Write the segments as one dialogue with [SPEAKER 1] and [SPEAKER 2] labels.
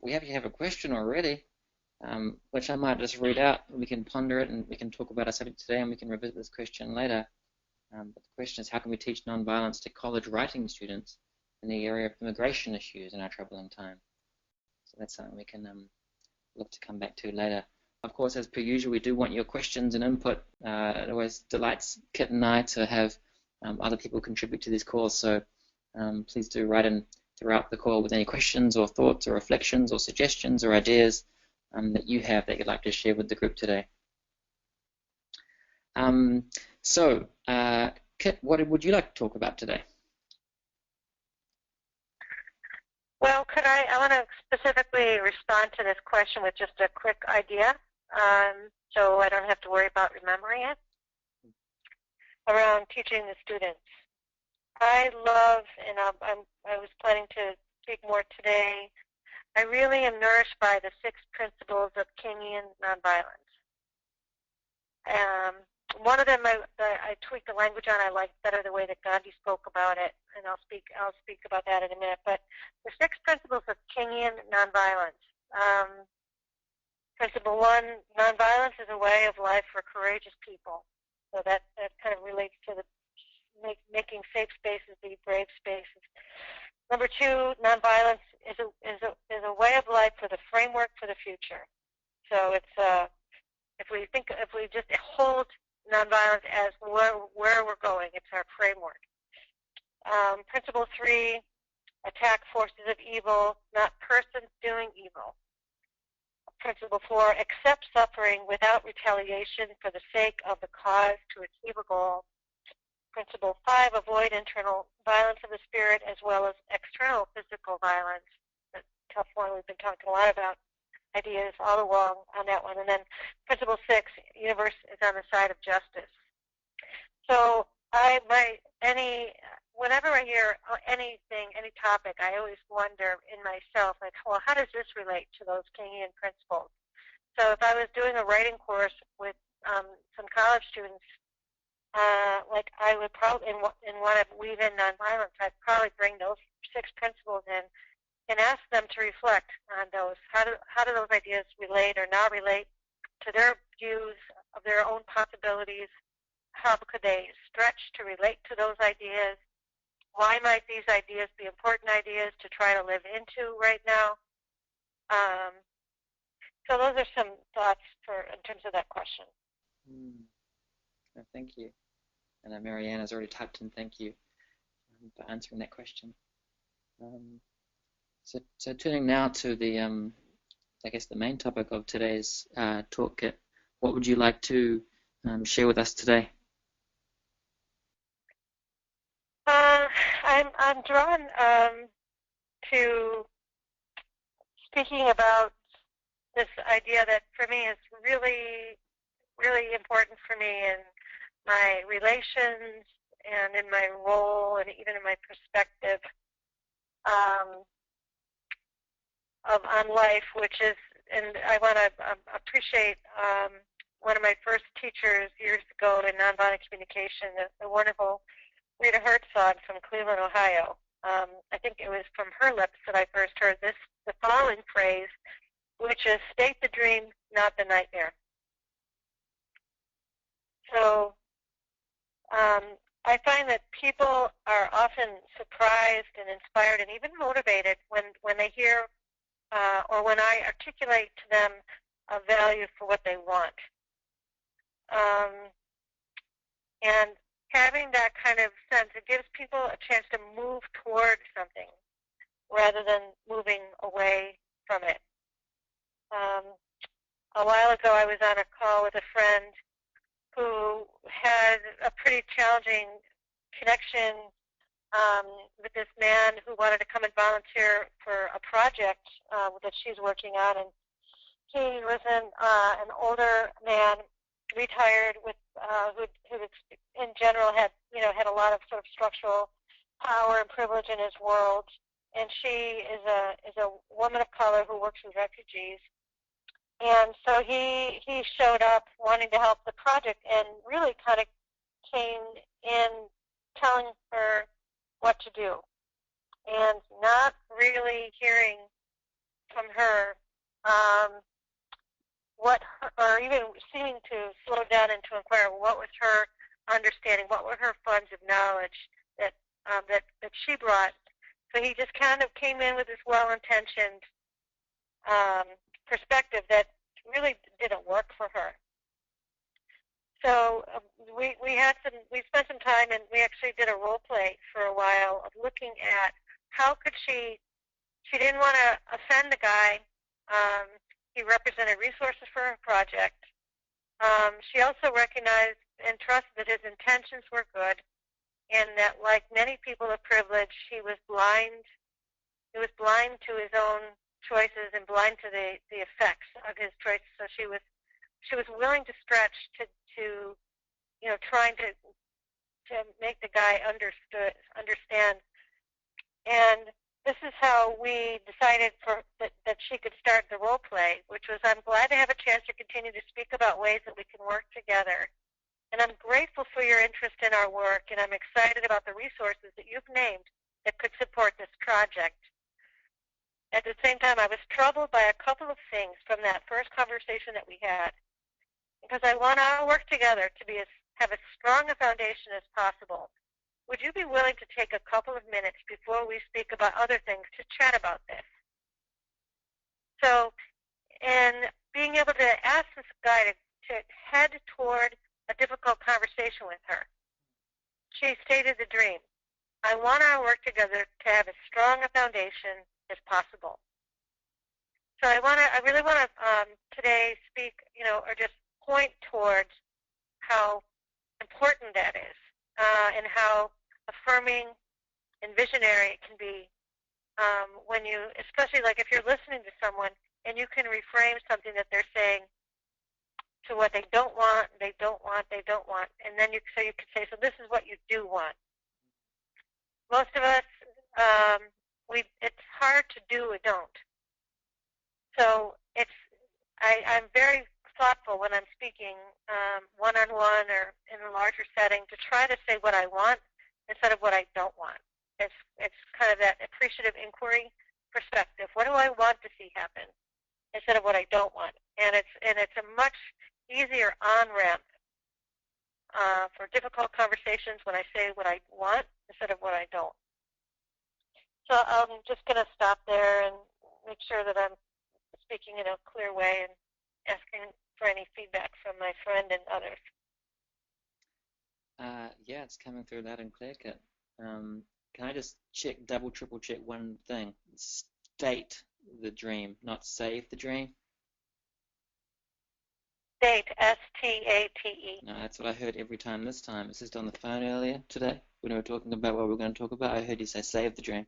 [SPEAKER 1] We actually have a question already, which I might just read out. We can ponder it and we can talk about our subject today, and we can revisit this question later. But the question is, how can we teach nonviolence to college writing students in the area of immigration issues in our troubling time? So that's something we can look to come back to later. Of course, as per usual, we do want your questions and input. It always delights Kit and I to have other people contribute to these calls, so please do write in throughout the call with any questions or thoughts or reflections or suggestions or ideas that you have that you'd like to share with the group today. Kit, what would you like to talk about today?
[SPEAKER 2] Well, I want to specifically respond to this question with just a quick idea, so I don't have to worry about remembering it, around teaching the students. I love, and I was planning to speak more today, I really am nourished by the 6 principles of Kingian nonviolence. One of them I tweaked the language on. I like better the way that Gandhi spoke about it, and I'll speak about that in a minute. But the 6 principles of Kingian nonviolence. Principle 1, nonviolence is a way of life for courageous people. So that kind of relates to the making safe spaces be brave spaces. Number 2, nonviolence is a way of life for the framework for the future. So it's if we just hold nonviolence as where we're going, it's our framework. Principle 3, attack forces of evil, not persons doing evil. Principle 4, accept suffering without retaliation for the sake of the cause to achieve a goal. Principle 5, avoid internal violence of the spirit as well as external physical violence. That's a tough one. We've been talking a lot about ideas all along on that one. And then principle 6, universe is on the side of justice. So whenever I hear anything, any topic, I always wonder in myself, like, well, how does this relate to those Kingian principles? So if I was doing a writing course with some college students, like I would probably, in want to weave in nonviolence, I'd probably bring those 6 principles in and ask them to reflect on those. How do those ideas relate or not relate to their views of their own possibilities? How could they stretch to relate to those ideas? Why might these ideas be important ideas to try to live into right now? So those are some thoughts in terms of that question.
[SPEAKER 1] Thank you. And Marianne has already typed in thank you for answering that question. So turning now to the, I guess, the main topic of today's talk, Kit, what would you like to share with us today?
[SPEAKER 2] I'm drawn to speaking about this idea that for me is really, really important for me in my relations and in my role and even in my perspective on life, which is, and I want to appreciate one of my first teachers years ago in nonviolent communication, the wonderful Rita Herzog from Cleveland, Ohio. I think it was from her lips that I first heard the following phrase, which is, state the dream, not the nightmare. So I find that people are often surprised and inspired and even motivated when they hear or when I articulate to them a value for what they want. And having that kind of sense, it gives people a chance to move toward something rather than moving away from it. A while ago, I was on a call with a friend who had a pretty challenging connection with this man who wanted to come and volunteer for a project that she's working on. And he was an older man, retired, with who in general had a lot of sort of structural power and privilege in his world. And she is a woman of color who works with refugees. And so he showed up wanting to help the project and really kind of came in telling her what to do and not really hearing from her what her, or even seeming to slow down and to inquire what was her understanding, what were her funds of knowledge that she brought. So he just kind of came in with this well-intentioned perspective that really didn't work for her. So we spent some time, and we actually did a role play for a while of looking at how could she didn't want to offend the guy. He represented resources for her project. She also recognized and trusted that his intentions were good, and that, like many people of privilege, he was blind. He was blind to his own choices and blind to the effects of his choices. So she was willing to stretch to trying to make the guy understand. And this is how we decided that she could start the role play, which was, I'm glad to have a chance to continue to speak about ways that we can work together. And I'm grateful for your interest in our work, and I'm excited about the resources that you've named that could support this project. At the same time, I was troubled by a couple of things from that first conversation that we had, because I want our work together to have as strong a foundation as possible. Would you be willing to take a couple of minutes before we speak about other things to chat about this? So, in being able to ask this guy to head toward a difficult conversation with her, she stated the dream. I want our work together to have as strong a foundation as possible. So I really want to today speak, or just point towards how important that is, and how affirming and visionary it can be when you, especially like if you're listening to someone and you can reframe something that they're saying to what they don't want, they don't want, and then you can say, so this is what you do want. Most of us, it's hard to do a don't. So I'm very thoughtful when I'm speaking one-on-one or in a larger setting to try to say what I want instead of what I don't want. It's kind of that appreciative inquiry perspective. What do I want to see happen instead of what I don't want? And it's a much easier on-ramp for difficult conversations when I say what I want instead of what I don't. So I'm just going to stop there and make sure that I'm speaking in a clear way and asking for any feedback from my friend and others.
[SPEAKER 1] Yeah, it's coming through loud and clear, Kit. Can I just double, triple check one thing? State the dream, not save the dream.
[SPEAKER 2] State, S-T-A-T-E.
[SPEAKER 1] No, that's what I heard every time this time. It's just on the phone earlier today when we were talking about what we were going to talk about. I heard you say save the dream.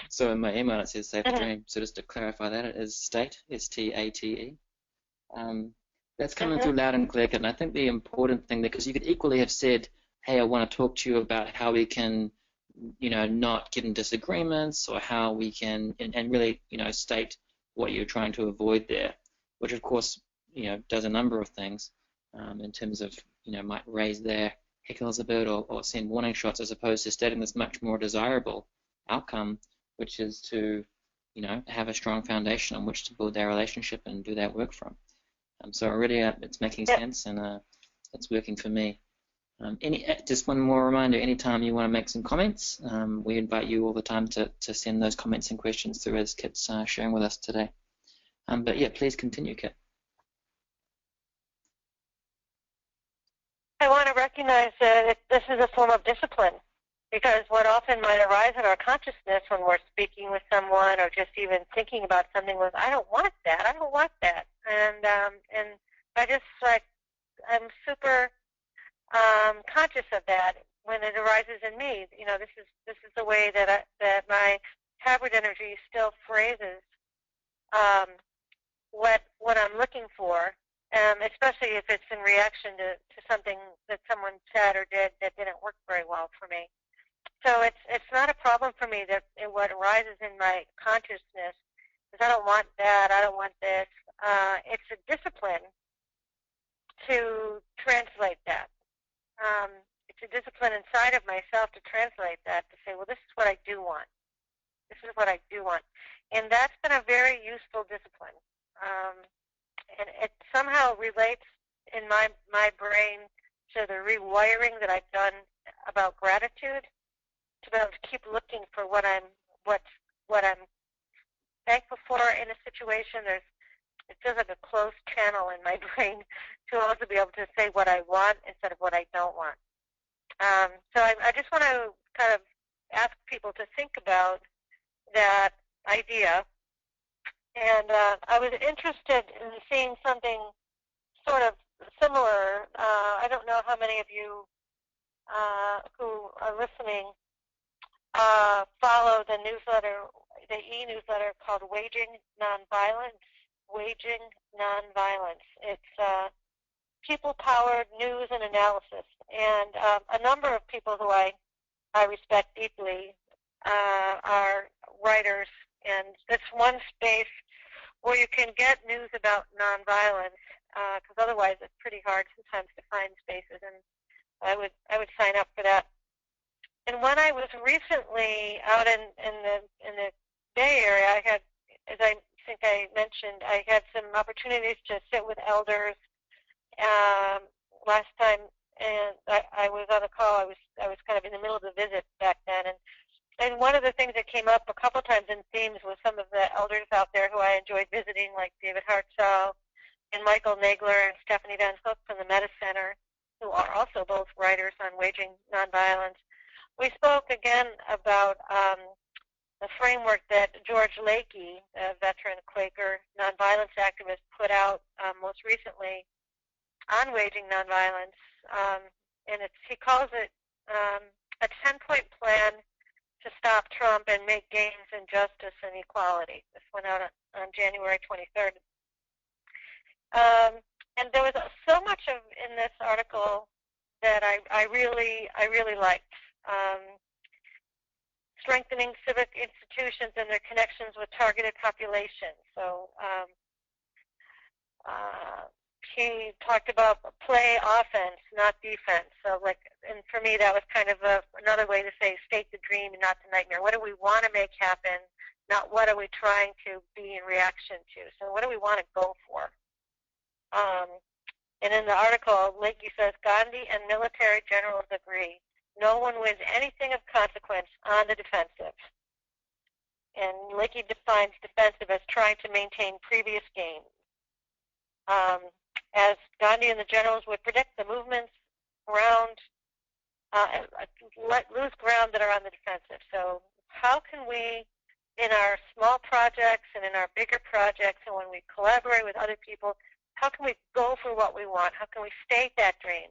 [SPEAKER 1] So in my email it says save the dream. So just to clarify that, it is state, S-T-A-T-E. That's coming through loud and clear, and I think the important thing there, because you could equally have said, hey, I want to talk to you about how we can, not get in disagreements, or how we can, and really, state what you're trying to avoid there, which of course, does a number of things in terms of, might raise their heckles a bit or send warning shots, as opposed to stating this much more desirable outcome, which is to, have a strong foundation on which to build their relationship and do that work from. So already it's making sense, and it's working for me. Just one more reminder, anytime you want to make some comments, we invite you all the time to send those comments and questions through, as Kit's sharing with us today. But yeah, please continue, Kit.
[SPEAKER 2] I want to recognize that this is a form of discipline, because what often might arise in our consciousness when we're speaking with someone or just even thinking about something was, I don't want that, I don't want that. And I just, I'm super conscious of that when it arises in me. This is the way that my hybrid energy still phrases what I'm looking for, especially if it's in reaction to something that someone said or did that didn't work very well for me. So it's not a problem for me that what arises in my consciousness is I don't want that, I don't want this. It's a discipline to translate that. It's a discipline inside of myself to translate that, to say, well, this is what I do want. This is what I do want. And that's been a very useful discipline. And it somehow relates in my brain to the rewiring that I've done about gratitude, to be able to keep looking for what I'm thankful for in a situation. It feels like a closed channel in my brain to also be able to say what I want instead of what I don't want. So I just want to kind of ask people to think about that idea. And I was interested in seeing something sort of similar. I don't know how many of you who are listening follow the newsletter, the e-newsletter called Waging Nonviolence. Waging Nonviolence. It's people-powered news and analysis. And a number of people who I respect deeply are writers, and it's one space where you can get news about nonviolence, because otherwise it's pretty hard sometimes to find spaces, and I would sign up for that. And when I was recently out in the Bay Area, I had, as I think I mentioned, I had some opportunities to sit with elders last time, and I was on a call. I was kind of in the middle of the visit back then, and one of the things that came up a couple times in themes was some of the elders out there who I enjoyed visiting, like David Hartzell and Michael Nagler and Stephanie Van Hook from the Meta Center, who are also both writers on Waging Nonviolence. We spoke again about the framework that George Lakey, a veteran Quaker nonviolence activist, put out most recently on Waging Nonviolence, and he calls it a 10-point plan to stop Trump and make gains in justice and equality. This went out on January 23rd. And there was so much in this article that I really liked. Strengthening civic institutions and their connections with targeted populations. So he talked about play offense, not defense. So, and for me, that was kind of another way to say state the dream and not the nightmare. What do we want to make happen, not what are we trying to be in reaction to? So what do we want to go for? And in the article, Lakey says, Gandhi and military generals agree. No one wins anything of consequence on the defensive. And Lakey defines defensive as trying to maintain previous gains. As Gandhi and the generals would predict, the movements lose ground that are on the defensive. So how can we, in our small projects and in our bigger projects, and when we collaborate with other people, how can we go for what we want? How can we state that dream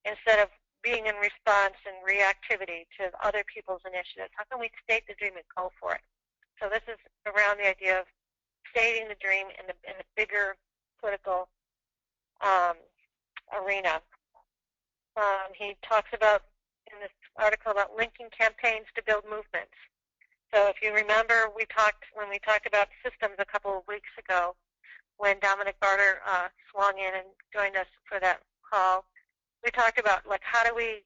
[SPEAKER 2] instead of being in response and reactivity to other people's initiatives? How can we state the dream and go for it? So this is around the idea of stating the dream in the bigger political arena. He talks about, in this article, about linking campaigns to build movements. So if you remember, when we talked about systems a couple of weeks ago, when Dominic Barter swung in and joined us for that call, we talked about how do we,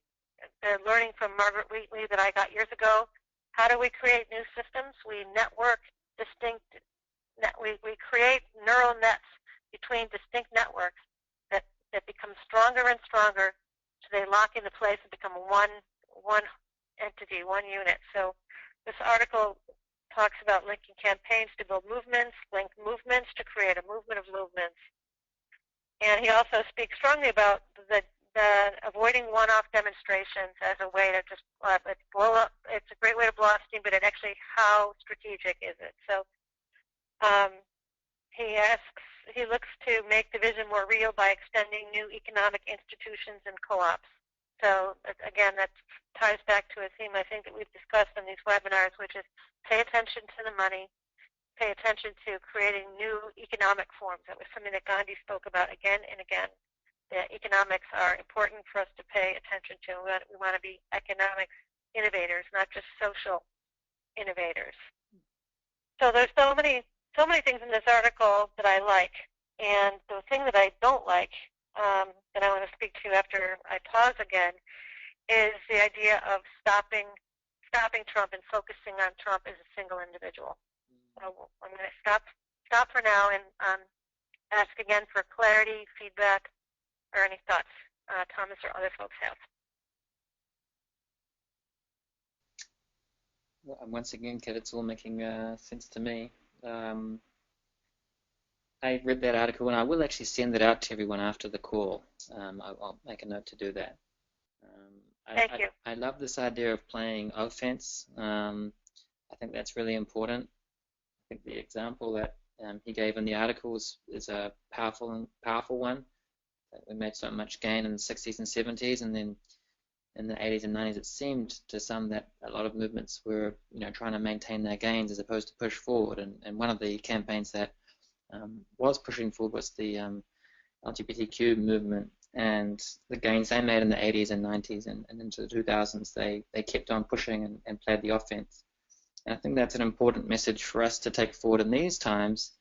[SPEAKER 2] learning from Margaret Wheatley that I got years ago, how do we create new systems? We network we create neural nets between distinct networks that become stronger and stronger, so they lock into place and become one entity, one unit. So this article talks about linking campaigns to build movements, link movements to create a movement of movements. And he also speaks strongly about the avoiding one-off demonstrations as a way to just blow up. It's a great way to blow off steam, but actually, how strategic is it? So he looks to make the vision more real by extending new economic institutions and co-ops. So again, that ties back to a theme I think that we've discussed in these webinars, which is pay attention to the money, pay attention to creating new economic forms. That was something that Gandhi spoke about again and again. The economics are important for us to pay attention to. We want to be economic innovators, not just social innovators. So there's so many things in this article that I like. And the thing that I don't like, that I want to speak to after I pause again, is the idea of stopping stopping Trump and focusing on Trump as a single individual. So I'm going to stop for now and ask again for clarity, feedback, or any thoughts Thomas or other folks have.
[SPEAKER 1] Well, once again, Kit, it's all making sense to me. I read that article, and I will actually send it out to everyone after the call. I'll make a note to do that.
[SPEAKER 2] Thank you.
[SPEAKER 1] I love this idea of playing offense. I think that's really important. I think the example that he gave in the article is a powerful one. We made so much gain in the 60s and 70s, and then in the 80s and 90s, it seemed to some that a lot of movements were, trying to maintain their gains as opposed to push forward. And one of the campaigns that was pushing forward was the LGBTQ movement, and the gains they made in the 80s and 90s and into the 2000s, they kept on pushing and played the offense. And I think that's an important message for us to take forward in these times.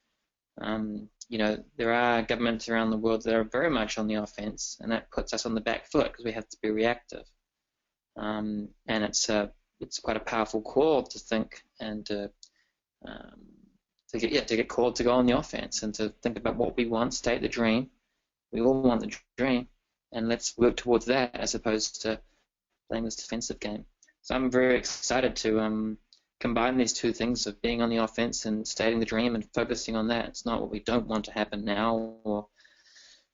[SPEAKER 1] There are governments around the world that are very much on the offense, and that puts us on the back foot because we have to be reactive. And it's quite a powerful call to think and to get called to go on the offense and to think about what we want, state the dream. We all want the dream, and let's work towards that as opposed to playing this defensive game. So I'm very excited to combine these two things of being on the offense and stating the dream and focusing on that. It's not what we don't want to happen now or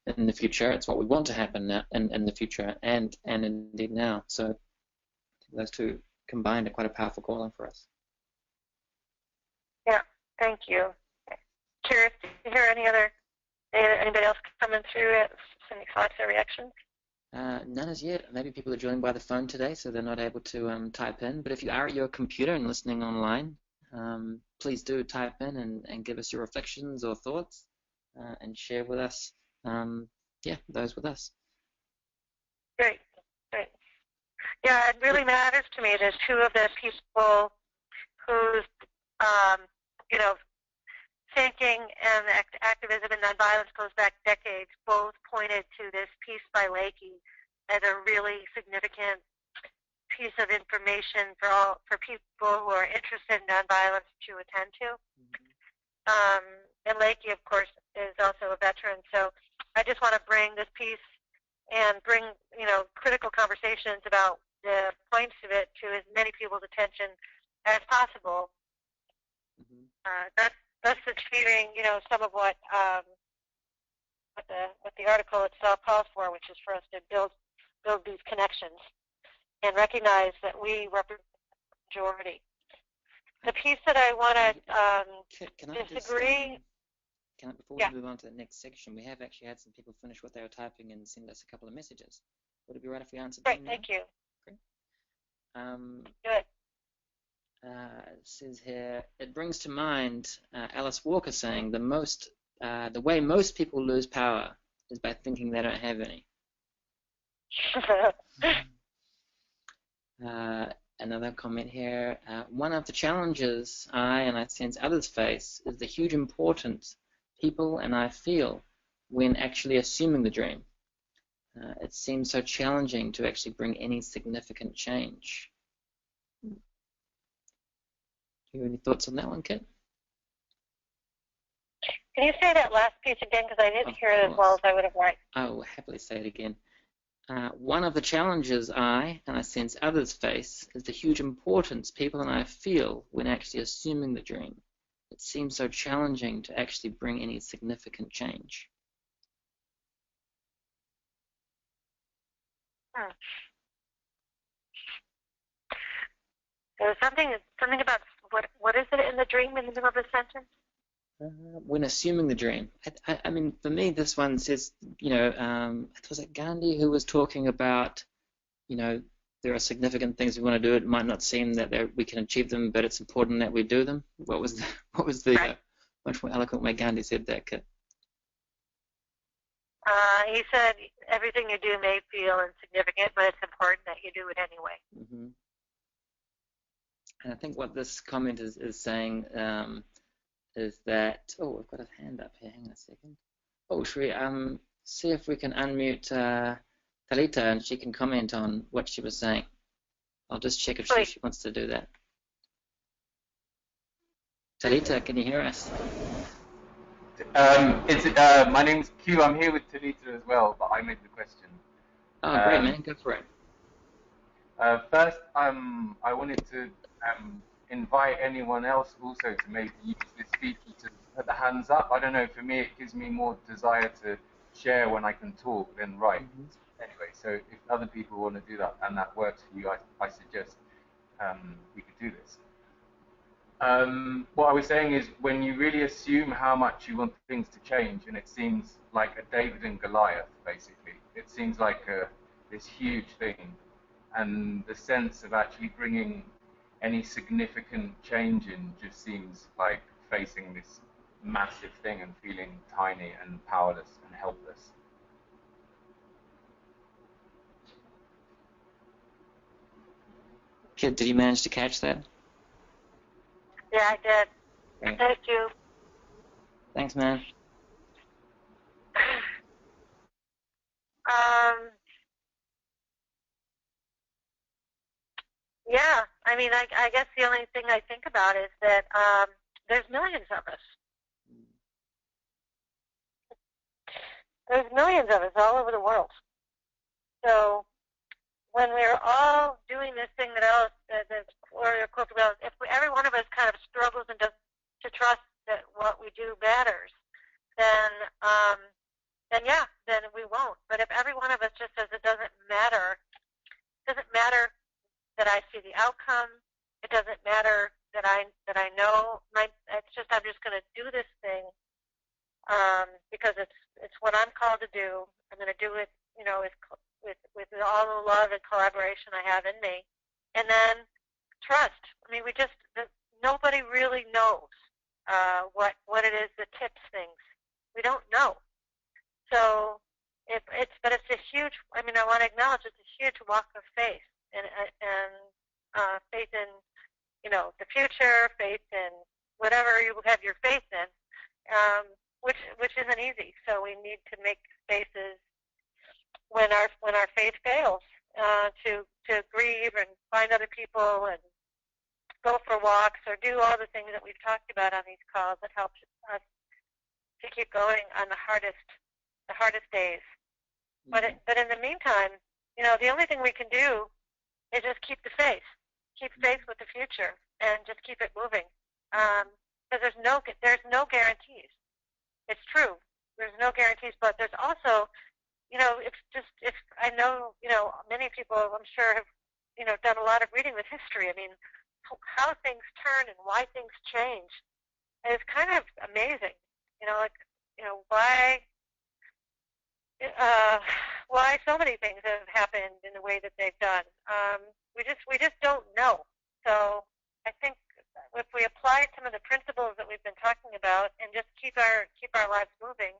[SPEAKER 1] in the future. It's what we want to happen now in the future and indeed now. So those two combined are quite a powerful calling for us.
[SPEAKER 2] Yeah, thank you. Curious to hear anybody else coming through it, any thoughts or reactions?
[SPEAKER 1] None as yet. Maybe people are joining by the phone today, so they're not able to type in. But if you are at your computer and listening online, please do type in and give us your reflections or thoughts and share with us, those with us.
[SPEAKER 2] Great. Yeah, it really matters to me. There's two of the people whose, thinking and activism and nonviolence goes back decades, both pointed to this piece by Lakey as a really significant piece of information for people who are interested in nonviolence to attend to. And Lakey, of course, is also a veteran. So I just want to bring this piece and bring, critical conversations about the points of it to as many people's attention as possible. That's achieving, some of what the article itself calls for, which is for us to build these connections and recognize that we represent the majority. The piece that I want to disagree.
[SPEAKER 1] Before we move on to the next section, we have actually had some people finish what they were typing and send us a couple of messages. Would it be right if we answered them now?
[SPEAKER 2] Thank you.
[SPEAKER 1] Great.
[SPEAKER 2] Good.
[SPEAKER 1] It says here, it brings to mind Alice Walker saying the way most people lose power is by thinking they don't have any. Another comment here, one of the challenges I and I sense others face is the huge importance people and I feel when actually assuming the dream. It seems so challenging to actually bring any significant change. Do you have any thoughts on that one, Kit?
[SPEAKER 2] Can you say that last piece again, because I didn't hear it as well as I would have liked?
[SPEAKER 1] I will happily say it again. One of the challenges I, and I sense others face, is the huge importance people and I feel when actually assuming the dream. It seems so challenging to actually bring any significant change.
[SPEAKER 2] There's something about what is it in the dream in the middle of the sentence?
[SPEAKER 1] When assuming the dream. I mean, for me, this one says, was it Gandhi who was talking about, there are significant things we want to do. It might not seem that we can achieve them, but it's important that we do them. What was the much more eloquent way Gandhi said that, Kit?
[SPEAKER 2] He said everything you do may feel insignificant, but it's important that you do it anyway.
[SPEAKER 1] Mm-hmm. And I think what this comment is saying is that, I've got a hand up here, hang on a second. Should we see if we can unmute Talita and she can comment on what she was saying? I'll just check if
[SPEAKER 2] Please.
[SPEAKER 1] she wants to do that. Talita, can you hear us?
[SPEAKER 3] My name's Q. I'm here with Talita as well, but I made the question.
[SPEAKER 1] Oh, great, man. Go for it.
[SPEAKER 3] First, I wanted to invite anyone else also to maybe use this feature to put the hands up. I don't know, for me, it gives me more desire to share when I can talk than write. Anyway, so if other people want to do that and that works for you, I suggest we could do this. What I was saying is when you really assume how much you want things to change, and it seems like a David and Goliath, basically. It seems like this huge thing, and the sense of actually bringing any significant change in just seems like facing this massive thing and feeling tiny and powerless and helpless.
[SPEAKER 1] Kid, did you manage to catch that?
[SPEAKER 2] Yeah, I did.
[SPEAKER 1] Great.
[SPEAKER 2] Thank you.
[SPEAKER 1] Thanks, man.
[SPEAKER 2] Yeah, I mean, I guess the only thing I think about is that there's millions of us. There's millions of us all over the world. So when we're all doing this thing that Gloria spoke about, if every one of us kind of struggles and does to trust that what we do matters, then yeah, then we won't. But if every one of us just says it doesn't matter that I see the outcome, it doesn't matter that I know. It's just I'm just going to do this thing because it's what I'm called to do. I'm going to do it, with all the love and collaboration I have in me, and then trust. I mean, nobody really knows what it is that tips things. We don't know. So but it's a huge. I mean, I want to acknowledge it's a huge walk of faith, and faith in the future, faith in whatever you have your faith in, which isn't easy. So we need to make spaces when our faith fails to grieve and find other people and go for walks or do all the things that we've talked about on these calls that help us to keep going on the hardest days. But in the meantime, the only thing we can do is just keep the faith. Keep faith with the future and just keep it moving. Because there's no guarantees. It's true. There's no guarantees, but there's also, if I know, many people I'm sure have, done a lot of reading with history. I mean, how things turn and why things change is kind of amazing. Why so many things have happened in the way that they've done. We just don't know. So I think if we apply some of the principles that we've been talking about and just keep our lives moving,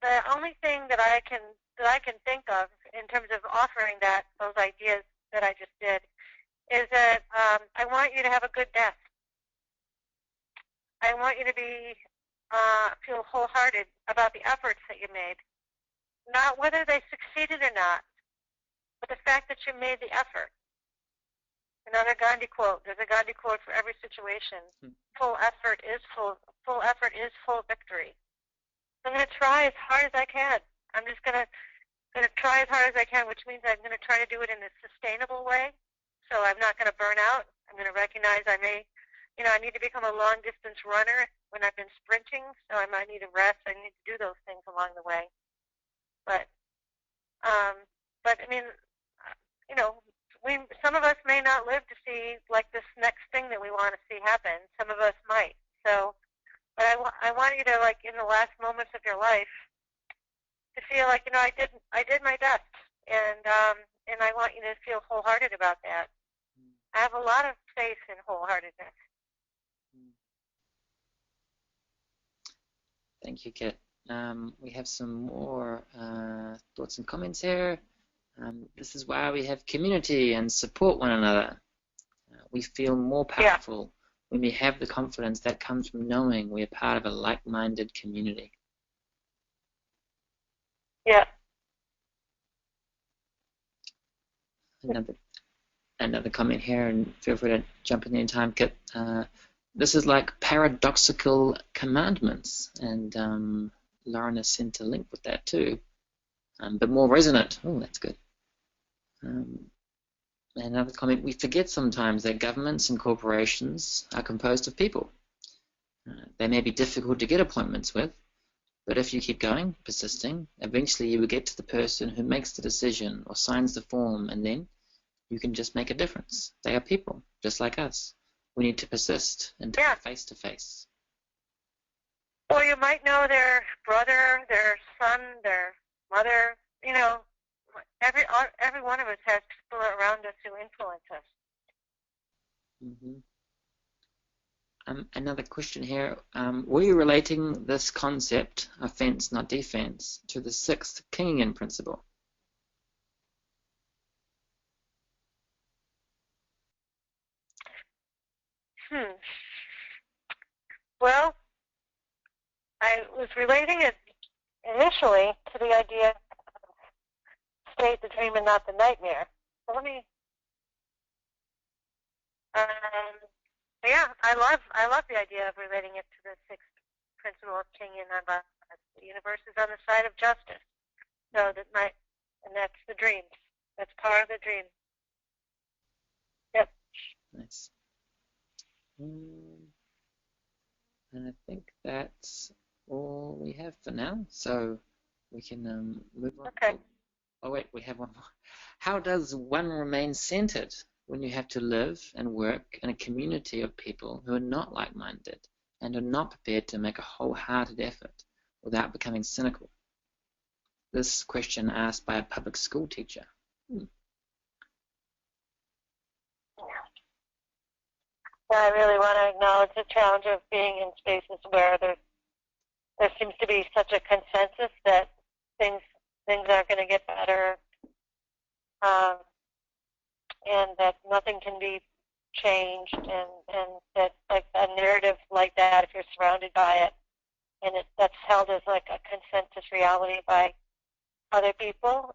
[SPEAKER 2] the only thing that I can think of in terms of offering those ideas that I just did is that I want you to have a good death. I want you to feel wholehearted about the efforts that you made, not whether they succeeded or not, but the fact that you made the effort. Another Gandhi quote. There's a Gandhi quote for every situation. Full effort is full victory. I'm going to try as hard as I can. I'm just going to try as hard as I can, which means I'm going to try to do it in a sustainable way. So I'm not going to burn out. I'm going to recognize I need to become a long-distance runner when I've been sprinting, so I might need a rest. I need to do those things along the way. But I mean, some of us may not live to see like this next thing that we want to see happen. Some of us might. So, but I want you to, like, in the last moments of your life, to feel like I did my best, and I want you to feel wholehearted about that. I have a lot of faith in wholeheartedness.
[SPEAKER 1] Thank you, Kit. We have some more thoughts and comments here. This is why we have community and support one another. We feel more powerful when we have the confidence that comes from knowing we are part of a like-minded community.
[SPEAKER 2] Yeah.
[SPEAKER 1] Another comment here, and feel free to jump in any time, Kit. This is like paradoxical commandments, and Lauren has sent a link with that too, but more resonant. Oh, that's good. Another comment, we forget sometimes that governments and corporations are composed of people. They may be difficult to get appointments with, but if you keep going, persisting, eventually you will get to the person who makes the decision or signs the form, and then you can just make a difference. They are people, just like us. We need to persist and talk face to face.
[SPEAKER 2] Or you might know their brother, their son, their mother. You know, every one of us has people around us who influence us.
[SPEAKER 1] Another question here. Were you relating this concept, offense, not defense, to the sixth Kingian principle?
[SPEAKER 2] Well, I was relating it initially to the idea of state the dream and not the nightmare. So let me. Yeah, I love the idea of relating it to the sixth principle of Kingian nonviolence. The universe is on the side of justice. So and that's the dream. That's part of the dream. Yep.
[SPEAKER 1] Nice. And I think that's all we have for now. So we can move on.
[SPEAKER 2] Okay.
[SPEAKER 1] Oh wait, we have one more. How does one remain centered when you have to live and work in a community of people who are not like-minded and are not prepared to make a wholehearted effort without becoming cynical? This question asked by a public school teacher.
[SPEAKER 2] I really want to acknowledge the challenge of being in spaces where there seems to be such a consensus that things aren't going to get better, and that nothing can be changed, and that like a narrative like that, if you're surrounded by it, and that's held as like a consensus reality by other people,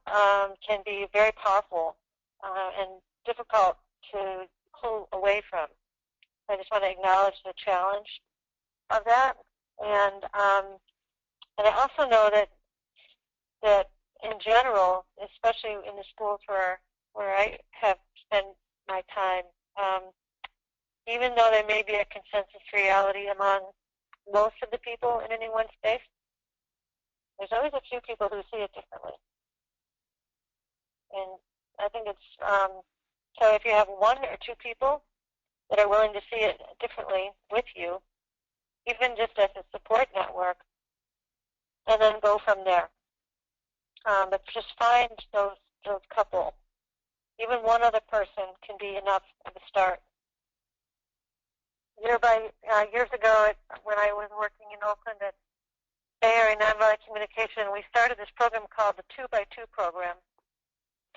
[SPEAKER 2] can be very powerful and difficult to pull away from. I just want to acknowledge the challenge of that, and I also know that in general, especially in the schools where I have spent my time, even though there may be a consensus reality among most of the people in any one space, there's always a few people who see it differently, and I think it's so if you have one or two people that are willing to see it differently with you, even just as a support network, and then go from there. But just find those couple. Even one other person can be enough of a start. Years ago, when I was working in Oakland at Bay Area Nonviolent Communication, we started this program called the 2x2 program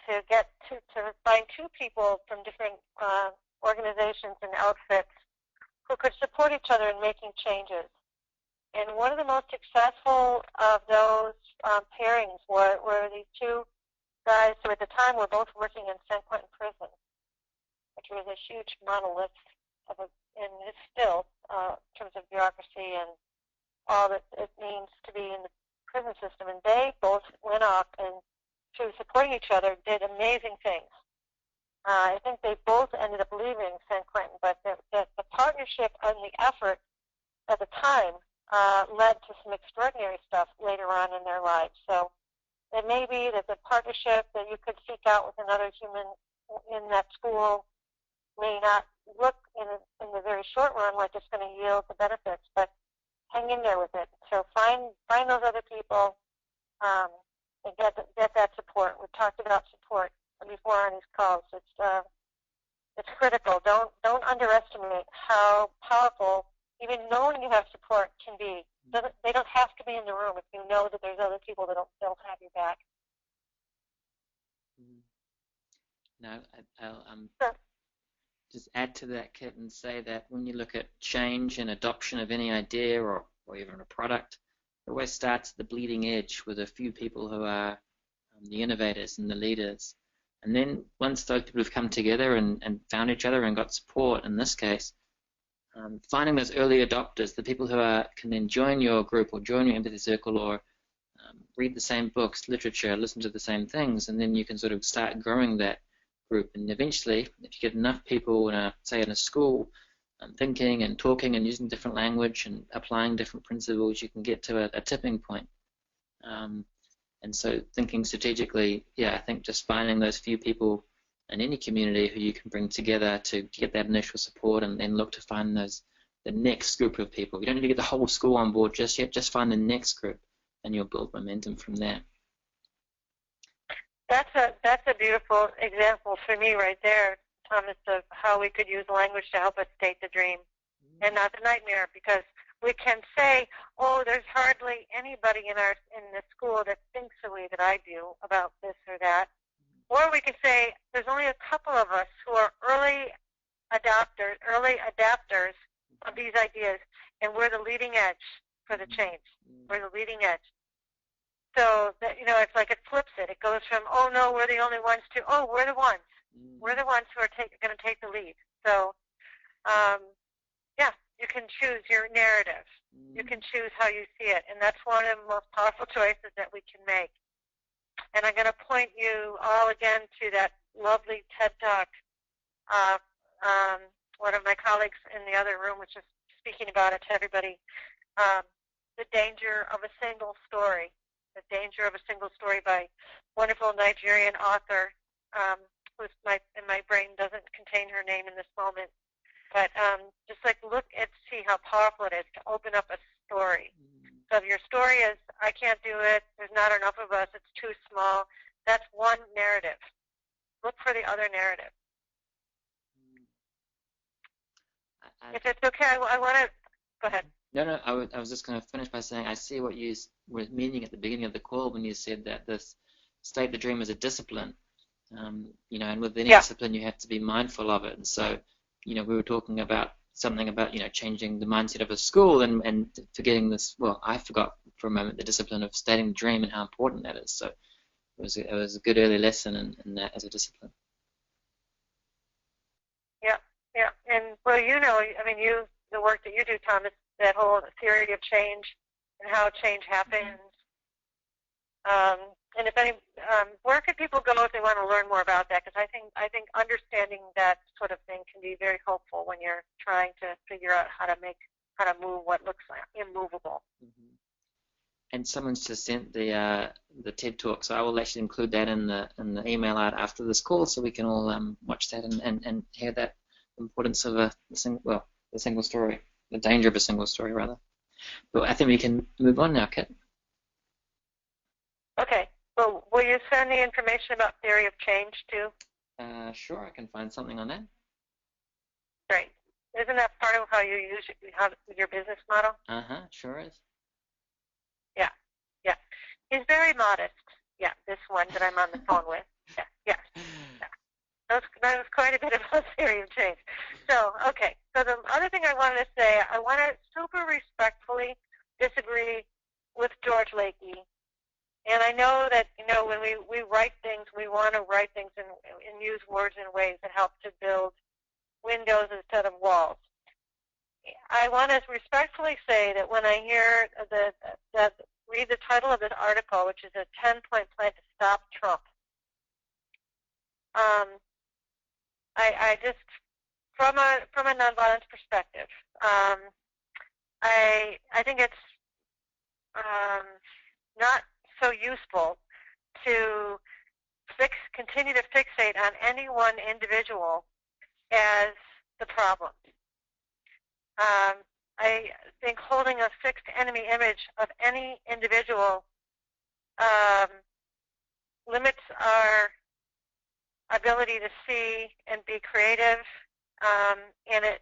[SPEAKER 2] to get to find two people from different organizations and outfits who could support each other in making changes. And one of the most successful of those pairings were these two guys who at the time were both working in San Quentin prison, which was a huge monolith and it's still in terms of bureaucracy and all that it means to be in the prison system. And they both went off and through supporting each other did amazing things. I think they both ended up leaving San Quentin, but the partnership and the effort at the time led to some extraordinary stuff later on in their lives. So it may be that the partnership that you could seek out with another human in that school may not look in the very short run like it's going to yield the benefits, but hang in there with it. So find those other people and get that support. We've talked about support before on these calls. It's critical. Don't underestimate how powerful even knowing you have support can be. They don't have to be in the room if you know that there's other people that'll have your back.
[SPEAKER 1] No, I'll just add to that, Kit, and say that when you look at change and adoption of any idea or even a product, it always starts at the bleeding edge with a few people who are the innovators and the leaders. And then once those people have come together and found each other and got support, in this case, finding those early adopters, the people who can then join your group or join your empathy circle or read the same books, literature, listen to the same things, and then you can sort of start growing that group. And eventually, if you get enough people, say in a school, thinking and talking and using different language and applying different principles, you can get to a tipping point. And so thinking strategically, yeah, I think just finding those few people in any community who you can bring together to get that initial support and then look to find the next group of people. You don't need to get the whole school on board just yet, just find the next group and you'll build momentum from there.
[SPEAKER 2] That's a beautiful example for me right there, Thomas, of how we could use language to help us state the dream and not the nightmare, because we can say, oh, there's hardly anybody in the school that thinks the way that I do about this or that. Or we could say there's only a couple of us who are early adapters of these ideas, and we're the leading edge for the change. We're the leading edge. So that, it's like it flips it. It goes from, oh no, we're the only ones, to, oh, we're the ones. We're the ones who are going to take the lead. So, yeah, you can choose your narrative. You can choose how you see it, and that's one of the most powerful choices that we can make. And I'm going to point you all again to that lovely TED Talk. One of my colleagues in the other room was just speaking about it to everybody. The Danger of a Single Story. The Danger of a Single Story by wonderful Nigerian author, who's in my brain doesn't contain her name in this moment. But just see how powerful it is to open up a story. So if your story is, I can't do it, there's not enough of us, it's too small, that's one narrative. Look for the other narrative. If it's okay, I want to, go ahead.
[SPEAKER 1] No, I was just going to finish by saying I see what you were meaning at the beginning of the call when you said that this state the dream is a discipline. And with any discipline you have to be mindful of it. And so, we were talking about something about, changing the mindset of a school and forgetting this, I forgot for a moment the discipline of stating the dream and how important that is. So it was a good early lesson in that as a discipline.
[SPEAKER 2] Yeah. And, the work that you do, Thomas, that whole theory of change and how change happens. And if any, where can people go if they want to learn more about that? Because I think understanding that sort of thing can be very helpful when you're trying to figure out how to move what looks like immovable.
[SPEAKER 1] And someone's just sent the TED Talk, so I will actually include that in the email out after this call, so we can all watch that and hear that importance of the single story, the danger of a single story, rather. But I think we can move on now, Kit.
[SPEAKER 2] Okay. Well, will you send the information about theory of change too?
[SPEAKER 1] Sure, I can find something on that.
[SPEAKER 2] Great. Isn't that part of how you use your business model?
[SPEAKER 1] Sure is.
[SPEAKER 2] Yeah. He's very modest. Yeah, this one that I'm on the phone with. Yeah. That was quite a bit of a theory of change. So, okay. So the other thing I wanted to say, I want to super respectfully disagree with George Lakey. And I know that, when we write things, we want to write things and use words in ways that help to build windows instead of walls. I want to respectfully say that when I hear read the title of this article, which is a 10-point plan to stop Trump, I just, from a nonviolence perspective, I think it's not so useful to continue to fixate on any one individual as the problem. I think holding a fixed enemy image of any individual limits our ability to see and be creative, and it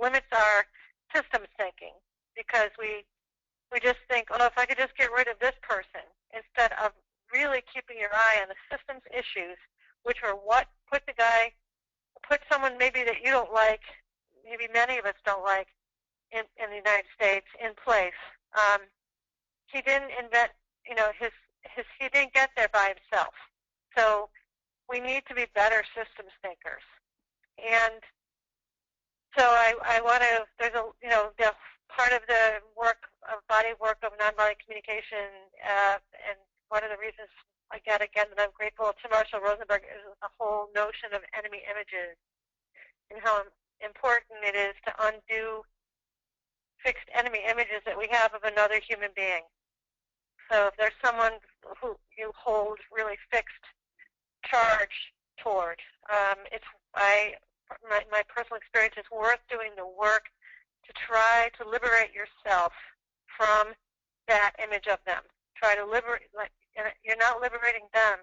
[SPEAKER 2] limits our systems thinking, because we just think, oh, if I could just get rid of this person, instead of really keeping your eye on the systems issues, which are what put someone maybe that you don't like, maybe many of us don't like, in the United States in place. He didn't invent, he didn't get there by himself. So we need to be better systems thinkers. And so I want to, there's a, the part of the work, of body work of nonviolent communication, and one of the reasons, again, that I'm grateful to Marshall Rosenberg is the whole notion of enemy images and how important it is to undo fixed enemy images that we have of another human being. So if there's someone who you hold really fixed charge toward, my personal experience is worth doing the work to try to liberate yourself from that image of them. Try to liberate, you're not liberating them,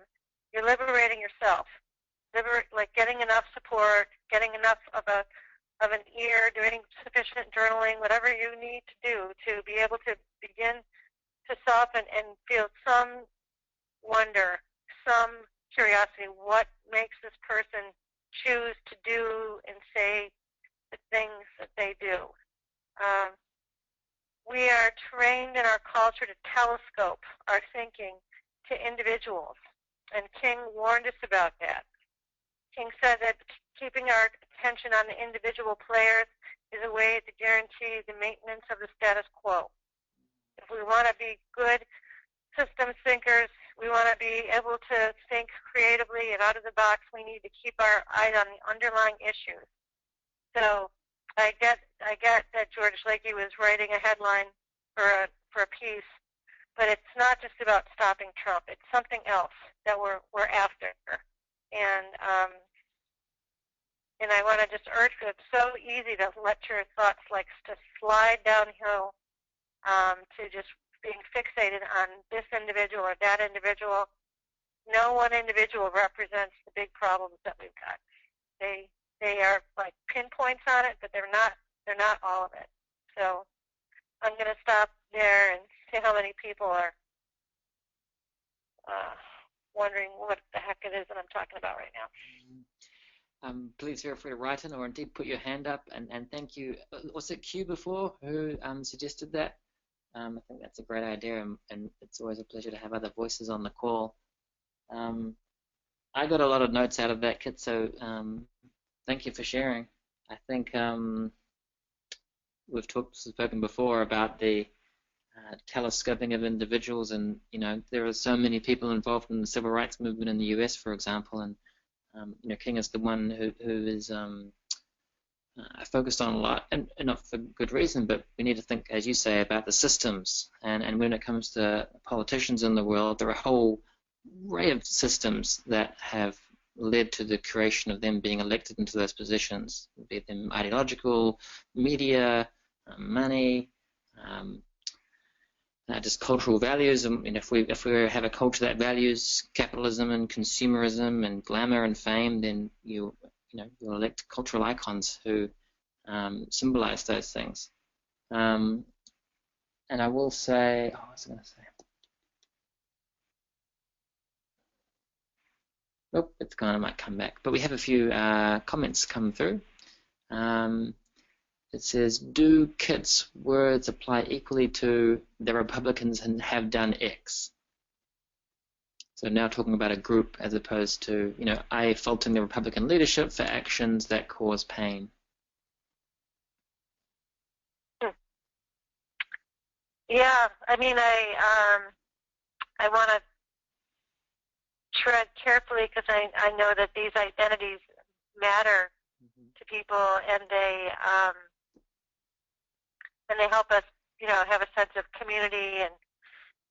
[SPEAKER 2] you're liberating yourself. Like getting enough support, getting enough of an ear, doing sufficient journaling, whatever you need to do to be able to begin to soften and feel some wonder, some curiosity. What makes this person choose to do and say the things that they do? We are trained in our culture to telescope our thinking to individuals, and King warned us about that. King said that keeping our attention on the individual players is a way to guarantee the maintenance of the status quo. If we want to be good systems thinkers, we want to be able to think creatively and out of the box, we need to keep our eyes on the underlying issues. So I get that George Lakey was writing a headline for a piece, but it's not just about stopping Trump. It's something else that we're after. And I want to just urge you, it's so easy to let your thoughts to slide downhill to just being fixated on this individual or that individual. No one individual represents the big problems that we've got. They are like pinpoints on it, but they're not all of it. So I'm going to stop there and see how many people are wondering what the heck it is that I'm talking about right now.
[SPEAKER 1] Please feel free to write in or indeed put your hand up, and thank you. Was it Q before who suggested that? I think that's a great idea, and it's always a pleasure to have other voices on the call. I got a lot of notes out of that, Kit, so thank you for sharing. I think we've spoken before about the telescoping of individuals, and there are so many people involved in the civil rights movement in the US, for example, and King is the one who is focused on a lot, and not for good reason, but we need to think, as you say, about the systems. And when it comes to politicians in the world, there are a whole array of systems that have led to the creation of them being elected into those positions, be them ideological, media, money, just cultural values. And if we have a culture that values capitalism and consumerism and glamour and fame, then you'll elect cultural icons who symbolize those things. And I will say, what was I going to say? Nope, it's gone. It might come back. But we have a few comments come through. It says, do Kit's words apply equally to the Republicans and have done X? So now talking about a group as opposed to, I faulting the Republican leadership for actions that cause pain.
[SPEAKER 2] Yeah, I mean, I want to tread carefully because I know that these identities matter to people, and they help us, have a sense of community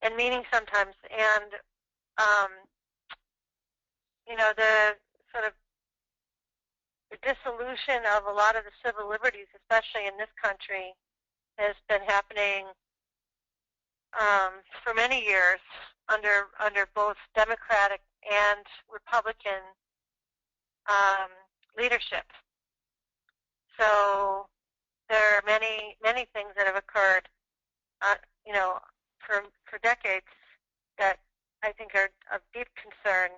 [SPEAKER 2] and meaning sometimes. And the sort of the dissolution of a lot of the civil liberties, especially in this country, has been happening for many years under both Democratic and Republican leadership. So there are many things that have occurred, for decades that I think are of deep concern,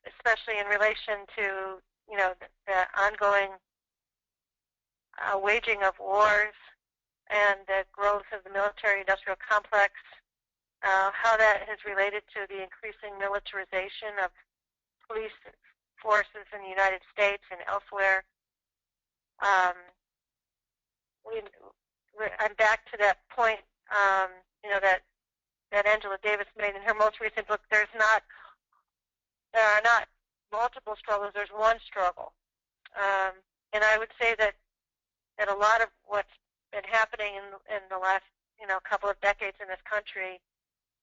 [SPEAKER 2] especially in relation to the ongoing waging of wars and the growth of the military-industrial complex, how that has related to the increasing militarization of police forces in the United States and elsewhere. I'm back to that point, that Angela Davis made in her most recent book. There are not multiple struggles. There's one struggle, and I would say that a lot of what's been happening in the last couple of decades in this country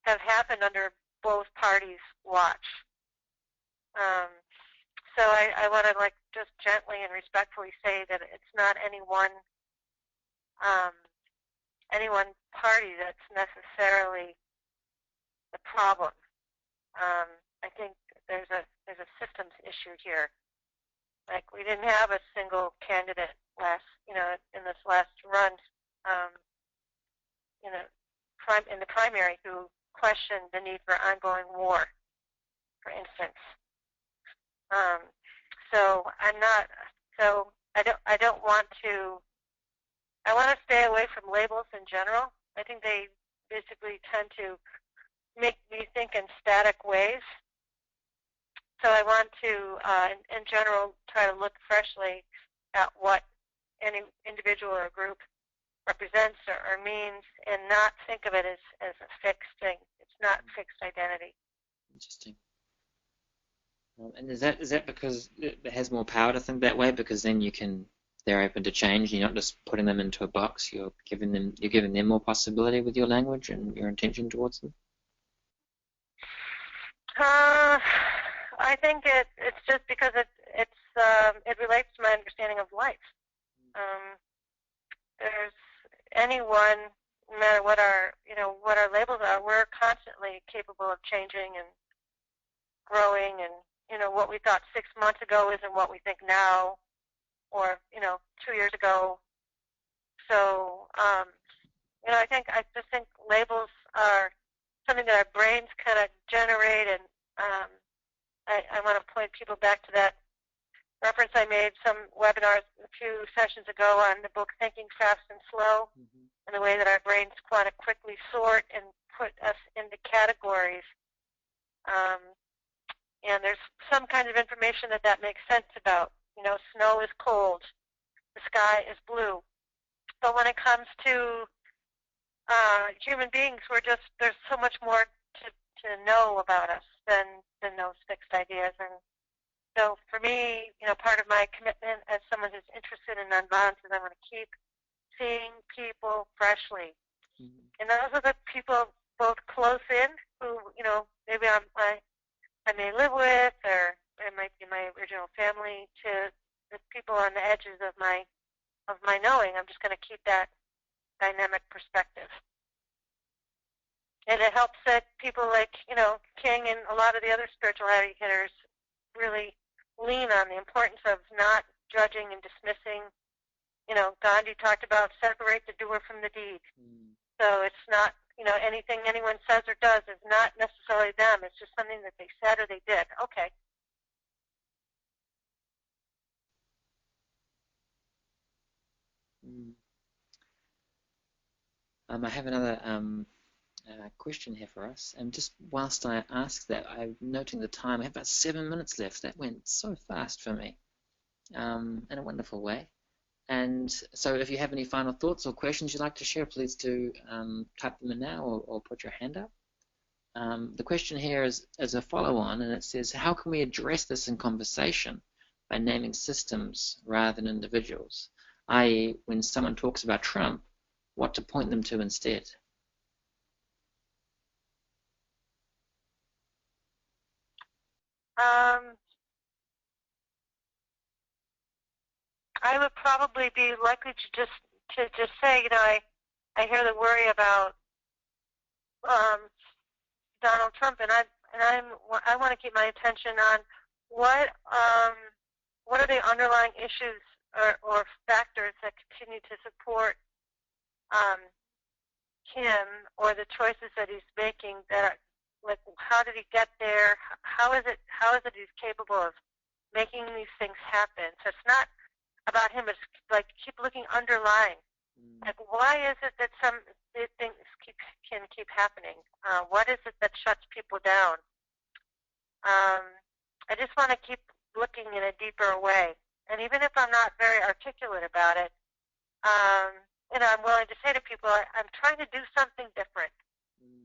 [SPEAKER 2] have happened under both parties' watch. So I want to just gently and respectfully say that it's not any one party that's necessarily the problem. I think there's a systems issue here. Like, we didn't have a single candidate in this last run, in the primary, who questioned the need for ongoing war, for instance. So I don't want to. I want to stay away from labels in general. I think they basically tend to make me think in static ways. So I want to, in general, try to look freshly at what any individual or group represents or means, and not think of it as a fixed thing. It's not fixed identity.
[SPEAKER 1] Interesting. And is that because it has more power to think that way? Because then they're open to change. You're not just putting them into a box. You're giving them more possibility with your language and your intention towards them.
[SPEAKER 2] I think it's just because it relates to my understanding of life. There's anyone, no matter what our labels are, we're constantly capable of changing and growing, and what we thought 6 months ago isn't what we think now, or 2 years ago. So I just think labels are something that our brains kind of generate, and I want to point people back to that reference I made some webinars a few sessions ago on the book Thinking Fast and Slow, and the way that our brains want to quickly sort and put us into categories. And there's some kind of information that makes sense about. Snow is cold, the sky is blue. But when it comes to human beings, there's so much more to know about us than those fixed ideas. And so for me, part of my commitment as someone who's interested in nonviolence is I want to keep seeing people freshly. And those are the people both close in, who, maybe I may live with, or it might be my original family, to the people on the edges of my knowing. I'm just going to keep that dynamic perspective. And it helps that people like, King and a lot of the other spirituality hitters really lean on the importance of not judging and dismissing. Gandhi talked about separate the doer from the deed. So it's not, anything anyone says or does is not necessarily them. It's just something that they said or they did. Okay.
[SPEAKER 1] I have another question here for us. And just whilst I ask that, I'm noting the time. I have about 7 minutes left. That went so fast for me, in a wonderful way. And so if you have any final thoughts or questions you'd like to share, please do type them in now, or put your hand up. The question here is a follow-on, and it says, how can we address this in conversation by naming systems rather than individuals? I.e., when someone talks about Trump, what to point them to instead?
[SPEAKER 2] I would probably be likely to just say, I hear the worry about Donald Trump, and I want to keep my attention on what are the underlying issues or factors that continue to support him, or the choices that he's making, that are, like, how did he get there? How is it he's capable of making these things happen? So it's not about him. It's like keep looking underlying. Like, why is it that some things can keep happening? What is it that shuts people down? I just want to keep looking in a deeper way. And even if I'm not very articulate about it, I'm willing to say to people, I'm trying to do something different.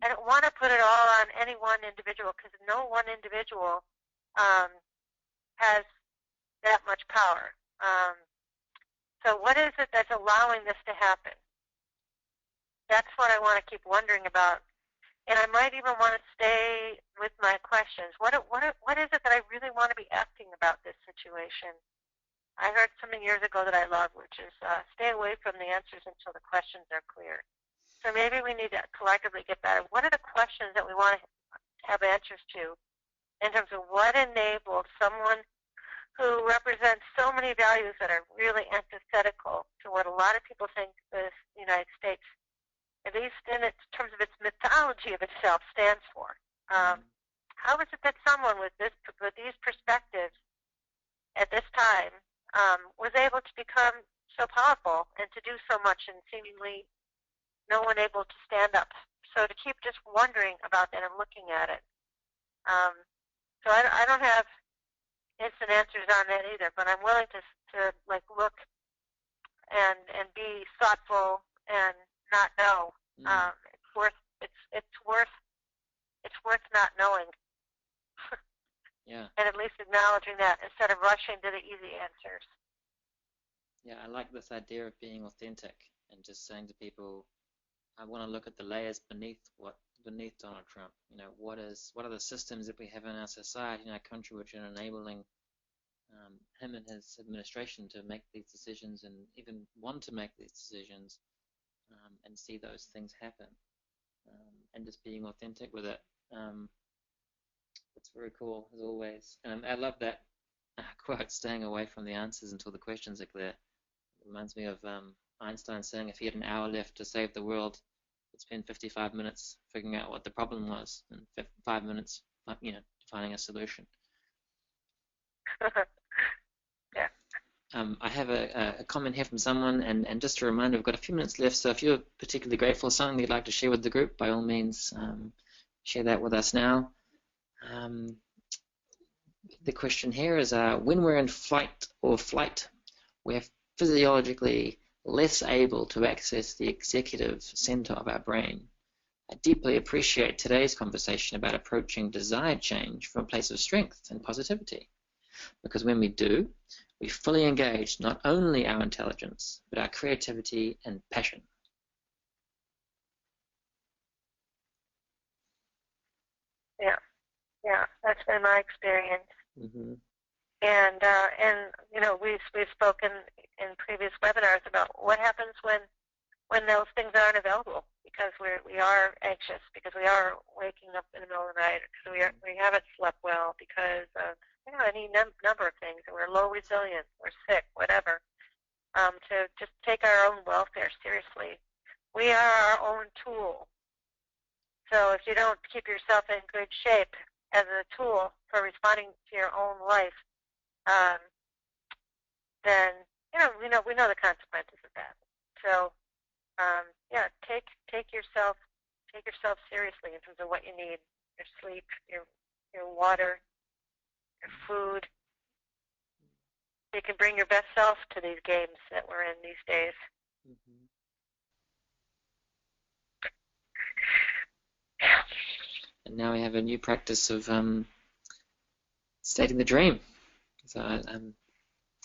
[SPEAKER 2] I don't want to put it all on any one individual, because no one individual has that much power. So what is it that's allowing this to happen? That's what I want to keep wondering about. And I might even want to stay with my questions. What is it that I really want to be asking about this situation? I heard something years ago that I love, which is stay away from the answers until the questions are clear. So maybe we need to collectively get better. What are the questions that we want to have answers to in terms of what enables someone who represents so many values that are really antithetical to what a lot of people think the United States, at least in terms of its mythology of itself, stands for. How is it that someone with these perspectives at this time was able to become so powerful and to do so much, and seemingly no one able to stand up? So to keep just wondering about that and looking at it. So I don't have instant answers on that either, but I'm willing to like look and be thoughtful and not know. It's worth not knowing.
[SPEAKER 1] Yeah.
[SPEAKER 2] And at least acknowledging that instead of rushing to the easy answers.
[SPEAKER 1] Yeah, I like this idea of being authentic and just saying to people, I want to look at the layers beneath Donald Trump. What are the systems that we have in our society, in our country, which are enabling him and his administration to make these decisions and even want to make these decisions, and see those things happen, and just being authentic with it. It's very cool, as always. I love that quote, staying away from the answers until the questions are clear. It reminds me of Einstein saying if he had an hour left to save the world, he'd spend 55 minutes figuring out what the problem was, and 5 minutes, finding a solution.
[SPEAKER 2] Yeah.
[SPEAKER 1] I have a comment here from someone, and just a reminder, we've got a few minutes left, so if you're particularly grateful, something you'd like to share with the group, by all means, share that with us now. The question here is, when we're in fight or flight, we're physiologically less able to access the executive center of our brain. I deeply appreciate today's conversation about approaching desired change from a place of strength and positivity, because when we do, we fully engage not only our intelligence, but our creativity and passion.
[SPEAKER 2] Yeah, that's been my experience.
[SPEAKER 1] Mm-hmm.
[SPEAKER 2] And we've spoken in previous webinars about what happens when those things aren't available, because we are anxious, because we are waking up in the middle of the night, because we haven't slept well, because of any number of things, and we're low resilient, we're sick, whatever. To just take our own welfare seriously. We are our own tool. So if you don't keep yourself in good shape as a tool for responding to your own life, then we know the consequences of that. So take yourself seriously in terms of what you need: your sleep, your water, your food. You can bring your best self to these games that we're in these days.
[SPEAKER 1] Mm-hmm. And now we have a new practice of stating the dream. So I'm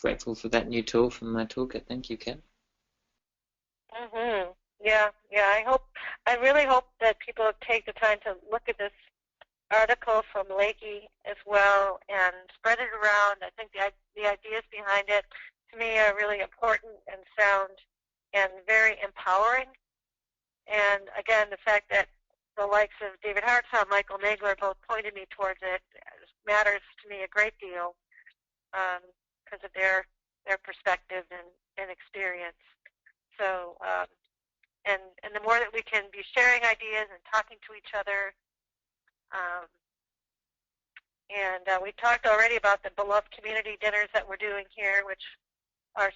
[SPEAKER 1] grateful for that new tool from my toolkit. Thank you, Kat.
[SPEAKER 2] Mhm. Yeah. I really hope that people take the time to look at this article from Lakey as well and spread it around. I think the ideas behind it, to me, are really important and sound and very empowering. And again, the fact that the likes of David Hartsough, Michael Nagler both pointed me towards it matters to me a great deal because of their perspective and experience. So, and the more that we can be sharing ideas and talking to each other, and we talked already about the beloved community dinners that we're doing here, which are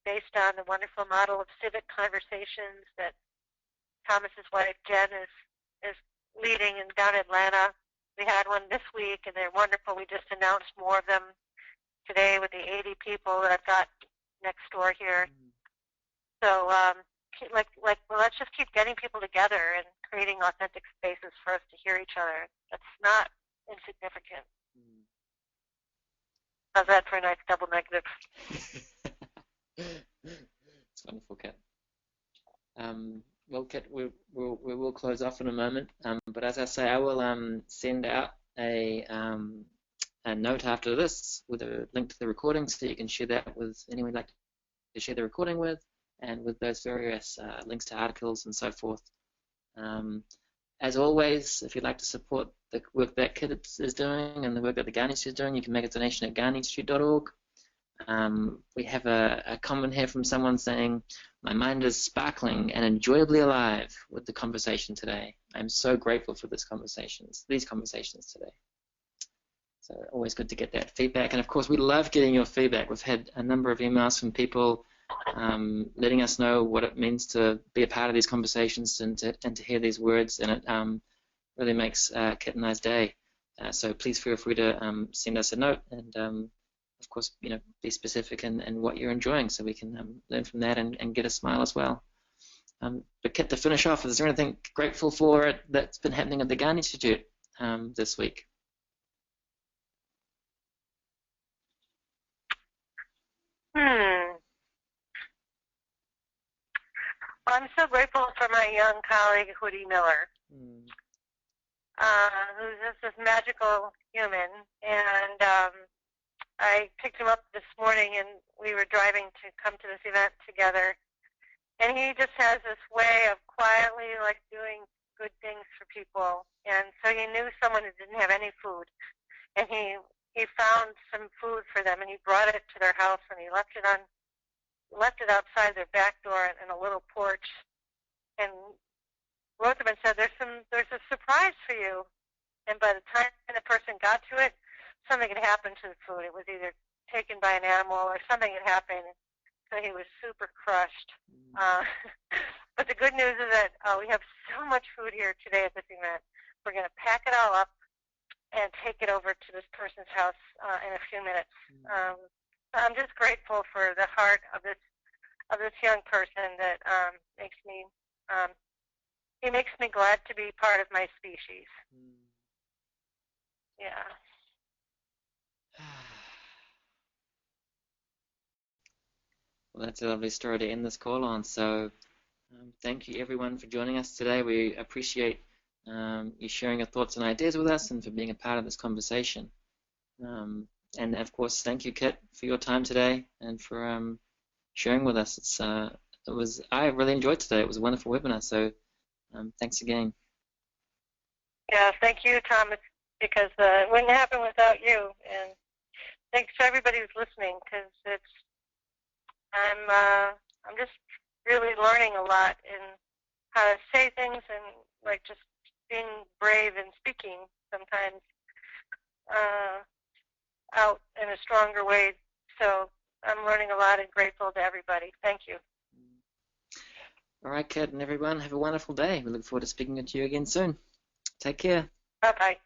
[SPEAKER 2] based on the wonderful model of civic conversations that Thomas's wife Jen is leading in down in Atlanta. We had one this week, and they're wonderful. We just announced more of them today with the 80 people that I've got next door here. So, well, let's just keep getting people together and creating authentic spaces for us to hear each other. That's not insignificant. How's that for a nice double negative?
[SPEAKER 1] It's wonderful, Kat. Well, Kat, we will close off in a moment. But as I say, I will send out a note after this with a link to the recording, so you can share that with anyone you'd like to share the recording with, and with those various links to articles and so forth. As always, if you'd like to support the work that Kit is doing and the work that the Garden Institute is doing, you can make a donation at gardeninstitute.org. We have a comment here from someone saying, "My mind is sparkling and enjoyably alive with the conversation today. I'm so grateful for these conversations today." So always good to get that feedback. And of course, we love getting your feedback. We've had a number of emails from people letting us know what it means to be a part of these conversations and to hear these words, and it really makes Kit and I's day. So please feel free to send us a note, and of course, be specific in what you're enjoying, so we can learn from that and get a smile as well. But Kit, to finish off, is there anything grateful for that's been happening at the Garden Institute this week?
[SPEAKER 2] Well, I'm so grateful for my young colleague, Hoodie Miller, who's just this magical human. And I picked him up this morning, and we were driving to come to this event together. And he just has this way of quietly, doing good things for people. And so he knew someone who didn't have any food, and he found some food for them, and he brought it to their house, and he left it outside their back door in a little porch, and wrote them and said, "There's a surprise for you." And by the time the person got to it, something had happened to the food. It was either taken by an animal or something had happened. So he was super crushed. But the good news is that we have so much food here today at this event. We're going to pack it all up and take it over to this person's house in a few minutes. I'm just grateful for the heart of this young person that makes me glad to be part of my species. Yeah.
[SPEAKER 1] Well, that's a lovely story to end this call on. So thank you everyone for joining us today. We appreciate you sharing your thoughts and ideas with us, and for being a part of this conversation. And of course, thank you, Kit, for your time today and for sharing with us. I really enjoyed today. It was a wonderful webinar. So thanks again.
[SPEAKER 2] Yeah, thank you, Thomas, because it wouldn't happen without you. And thanks to everybody who's listening, because I'm just really learning a lot in how to say things, and just being brave and speaking sometimes out in a stronger way. So I'm learning a lot, and grateful to everybody. Thank you.
[SPEAKER 1] All right, Kit and everyone, have a wonderful day. We look forward to speaking to you again soon. Take care.
[SPEAKER 2] Bye-bye.